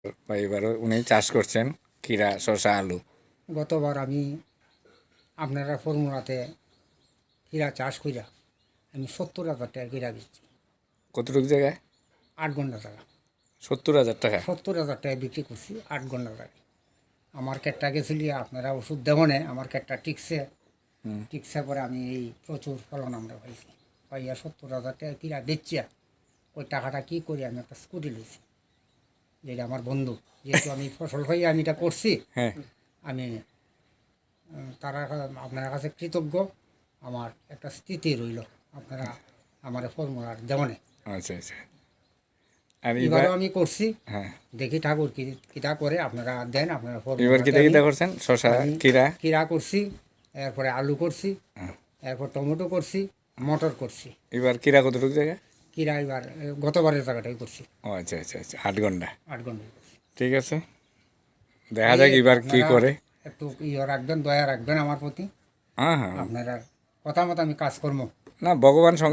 বা এবারও উনি চাষ করছেন ক্ষীরা, শসা, আলু। গতবার আমি আপনারা ফর্মুলাতে ক্ষীরা চাষ কইরা আমি 70,000 টাকা ক্ষীরা বেচছি। কতটুকু জায়গায়? 8 ঘন্টা টাকা 70,000 টাকা। 70,000 টাকা বিক্রি করছি 8 ঘন্টা টাকা। আমার কেটটা গেছিলি আপনারা ওষুধ দেবনে আমার কেটটা টিকছে পরে আমি এই প্রচুর ফলন আমরা পাইছি। পাইয়া 70,000 টাকা ক্ষীরা বেচিয়া ওই টাকাটা কী করি আমি একটা স্কুটি লইছি, যেটা আমার বন্ধু, যেহেতু আমি ফসল পাই আমি এটা করছি। হ্যাঁ, আমি তারা আপনার কাছে কৃতজ্ঞ। আমার একটা স্মৃতি রইল আপনারা আমার ফর্মুলার দেওয়ানে। আচ্ছা আচ্ছা। আর এবার এবারও আমি করছি, হ্যাঁ, দেখি ঠাকুর কিটা করে আপনারা দেন। আপনারা এবার কিতা কিতা করছেন? শসা, ক্ষীরা। কিরা করছি, এরপরে আলু করছি, এরপর টমেটো করছি, মটর করছি। এবার ক্ষীরা কতটুকু জায়গা? কিরা এবার গতবারের জায়গাটাই করছি, ও আচ্ছা আচ্ছা আচ্ছা, 8 ঘন্টা। 8 ঘন্টা করছি। ঠিক আছে, দেখা যাক এবার কি আপনারা করে। একটু রাখবেন, দয়া রাখবেন আমার প্রতি। হ্যাঁ হ্যাঁ, আপনারা কথা মতো আমি কাজ করবো। না ভগবান সঙ্গে